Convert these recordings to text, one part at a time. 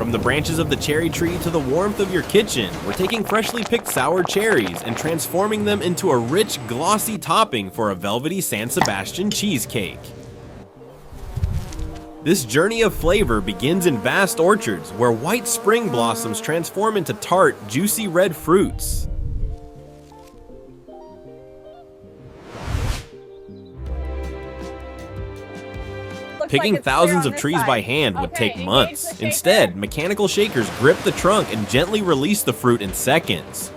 From the branches of the cherry tree to the warmth of your kitchen, we're taking freshly picked sour cherries and transforming them into a rich, glossy topping for a velvety San Sebastian cheesecake. This journey of flavor begins in vast orchards where white spring blossoms transform into tart, juicy red fruits. Picking thousands of trees by hand would take months. Instead, mechanical shakers grip the trunk and gently release the fruit in seconds.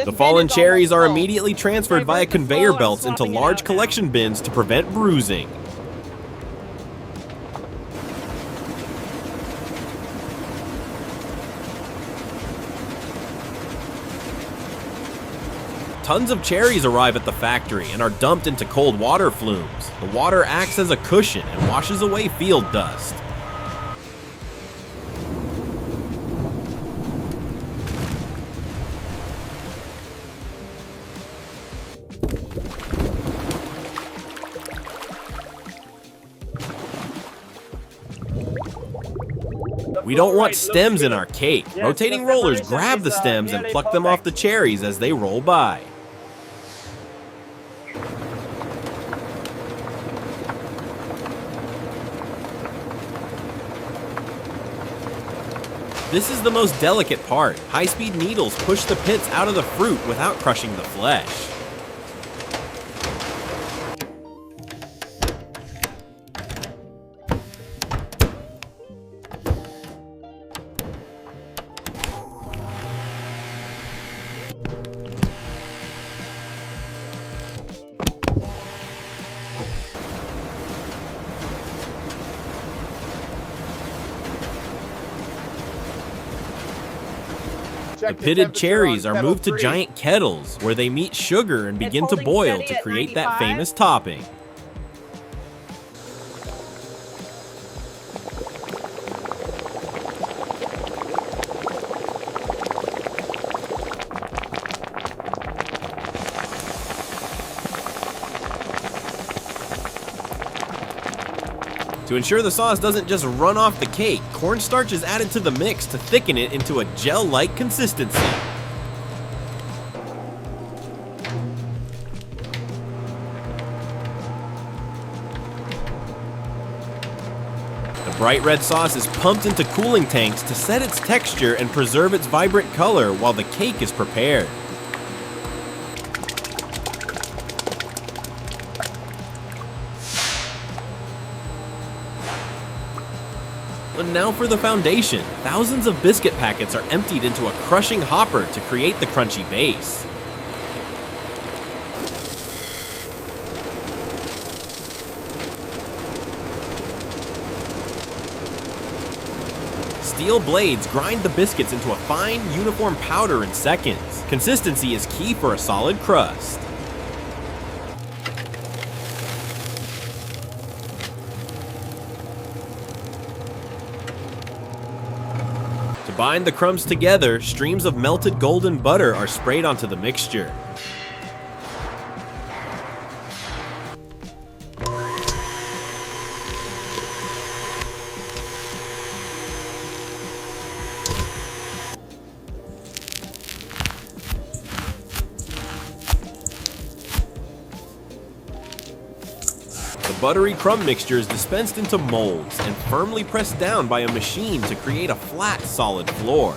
The fallen cherries are immediately transferred via conveyor belts into large collection bins to prevent bruising. Tons of cherries arrive at the factory and are dumped into cold water flumes. The water acts as a cushion and washes away field dust. We don't want stems in our cake. Rotating rollers grab the stems and pluck them off the cherries as they roll by. This is the most delicate part. High-speed needles push the pits out of the fruit without crushing the flesh. The pitted cherries are moved to giant kettles, where they meet sugar and begin to boil to create that famous topping. To ensure the sauce doesn't just run off the cake, cornstarch is added to the mix to thicken it into a gel-like consistency. The bright red sauce is pumped into cooling tanks to set its texture and preserve its vibrant color while the cake is prepared. And now for the foundation. Thousands of biscuit packets are emptied into a crushing hopper to create the crunchy base. Steel blades grind the biscuits into a fine, uniform powder in seconds. Consistency is key for a solid crust. To bind the crumbs together, streams of melted golden butter are sprayed onto the mixture. The buttery crumb mixture is dispensed into molds and firmly pressed down by a machine to create a flat, solid floor.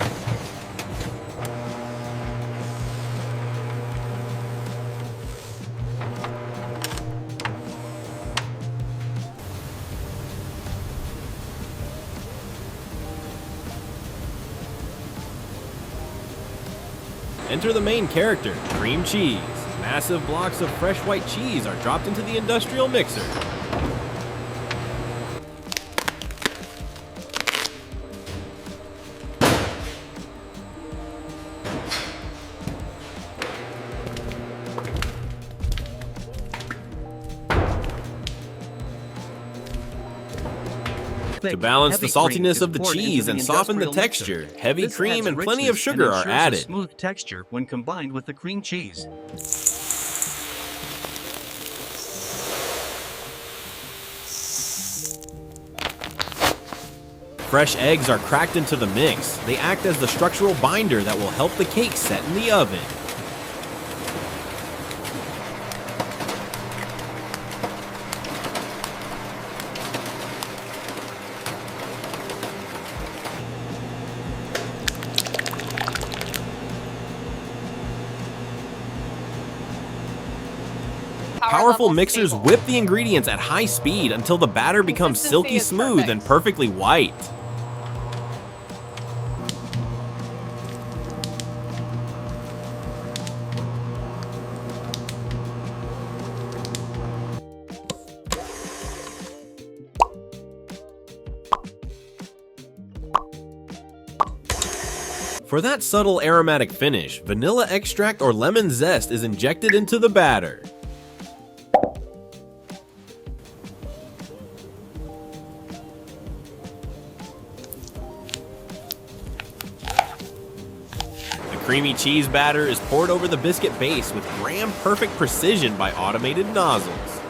Enter the main character, cream cheese. Massive blocks of fresh white cheese are dropped into the industrial mixer. To balance the saltiness of the cheese and soften the texture, heavy cream and plenty of sugar are added. Smooth texture when combined with the cream cheese. Fresh eggs are cracked into the mix. They act as the structural binder that will help the cake set in the oven. Powerful mixers whip the ingredients at high speed until the batter becomes silky smooth and perfectly white. For that subtle aromatic finish, vanilla extract or lemon zest is injected into the batter. The creamy cheese batter is poured over the biscuit base with gram-perfect precision by automated nozzles.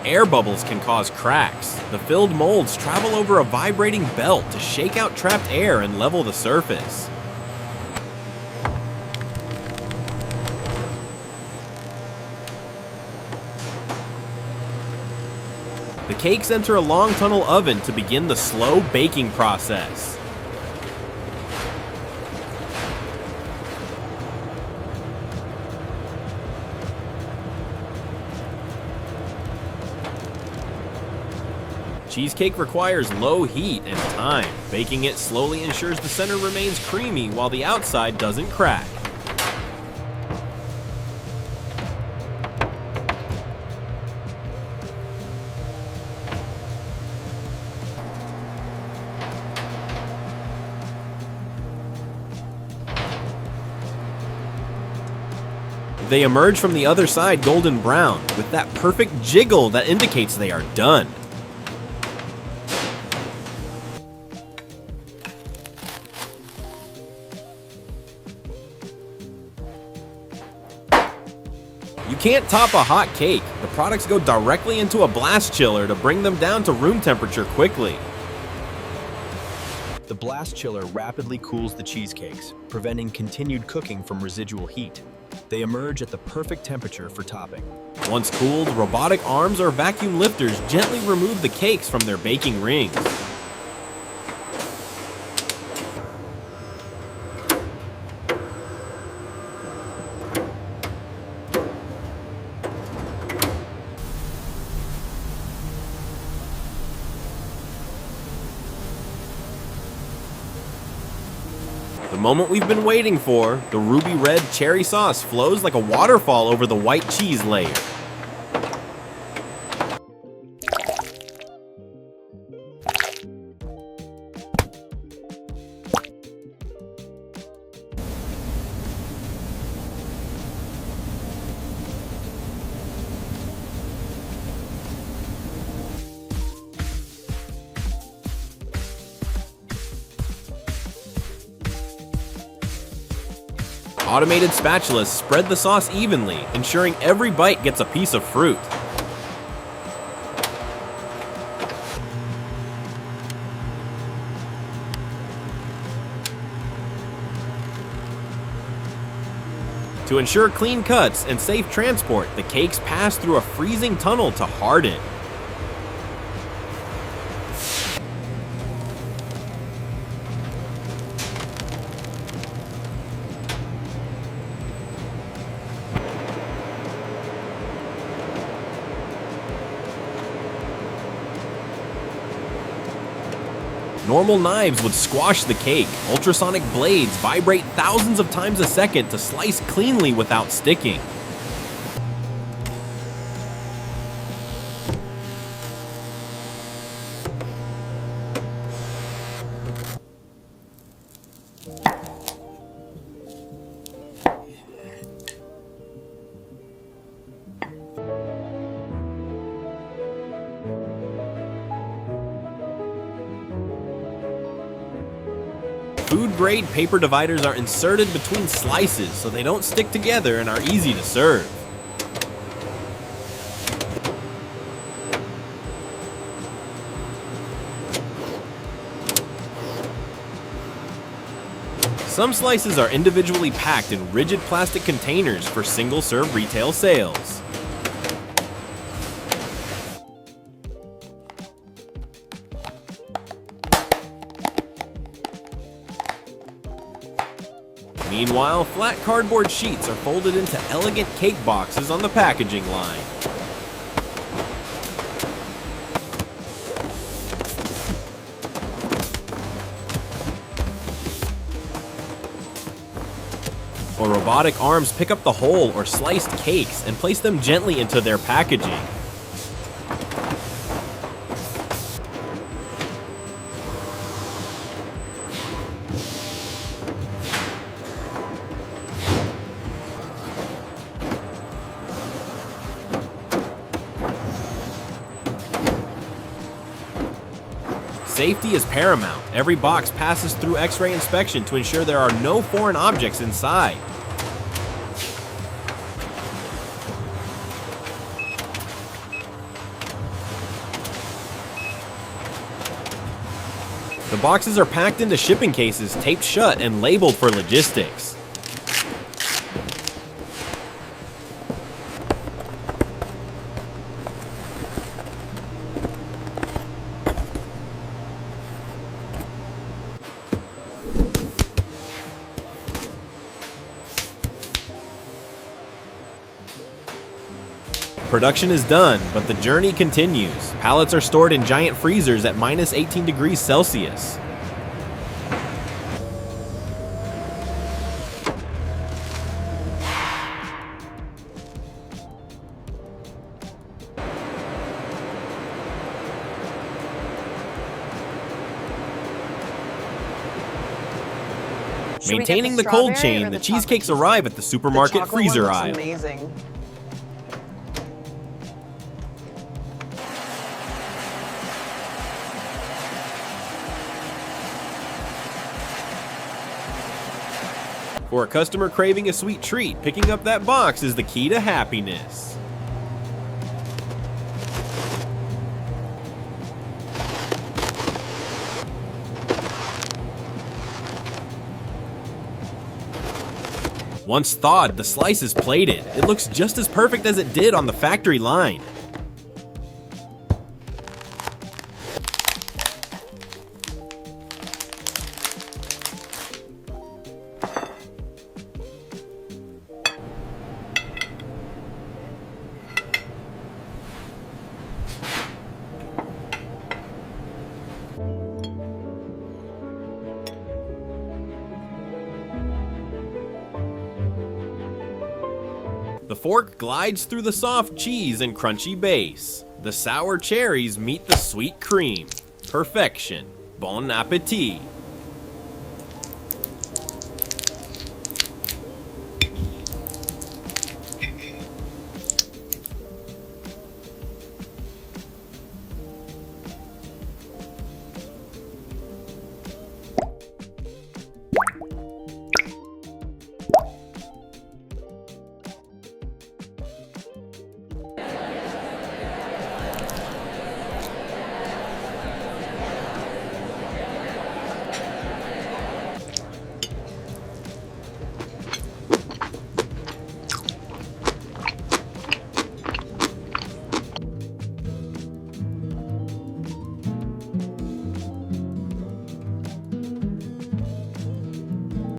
Air bubbles can cause cracks. The filled molds travel over a vibrating belt to shake out trapped air and level the surface. The cakes enter a long tunnel oven to begin the slow baking process. Cheesecake requires low heat and time. Baking it slowly ensures the center remains creamy while the outside doesn't crack. They emerge from the other side golden brown, with that perfect jiggle that indicates they are done. You can't top a hot cake. The products go directly into a blast chiller to bring them down to room temperature quickly. The blast chiller rapidly cools the cheesecakes, preventing continued cooking from residual heat. They emerge at the perfect temperature for topping. Once cooled, robotic arms or vacuum lifters gently remove the cakes from their baking rings. The moment we've been waiting for, the ruby red cherry sauce flows like a waterfall over the white cheese layer. Automated spatulas spread the sauce evenly, ensuring every bite gets a piece of fruit. To ensure clean cuts and safe transport, the cakes pass through a freezing tunnel to harden. Normal knives would squash the cake. Ultrasonic blades vibrate thousands of times a second to slice cleanly without sticking. Food-grade paper dividers are inserted between slices so they don't stick together and are easy to serve. Some slices are individually packed in rigid plastic containers for single-serve retail sales. Meanwhile, flat cardboard sheets are folded into elegant cake boxes on the packaging line. Or robotic arms pick up the whole or sliced cakes and place them gently into their packaging. Safety is paramount. Every box passes through X-ray inspection to ensure there are no foreign objects inside. The boxes are packed into shipping cases, taped shut, and labeled for logistics. Production is done, but the journey continues. Pallets are stored in giant freezers at minus 18 degrees Celsius. Maintaining the cold chain, the cheesecakes arrive at the supermarket freezer aisle. Amazing. For a customer craving a sweet treat, picking up that box is the key to happiness. Once thawed, the slice is plated. It looks just as perfect as it did on the factory line. The fork glides through the soft cheese and crunchy base. The sour cherries meet the sweet cream. Perfection. Bon appetit.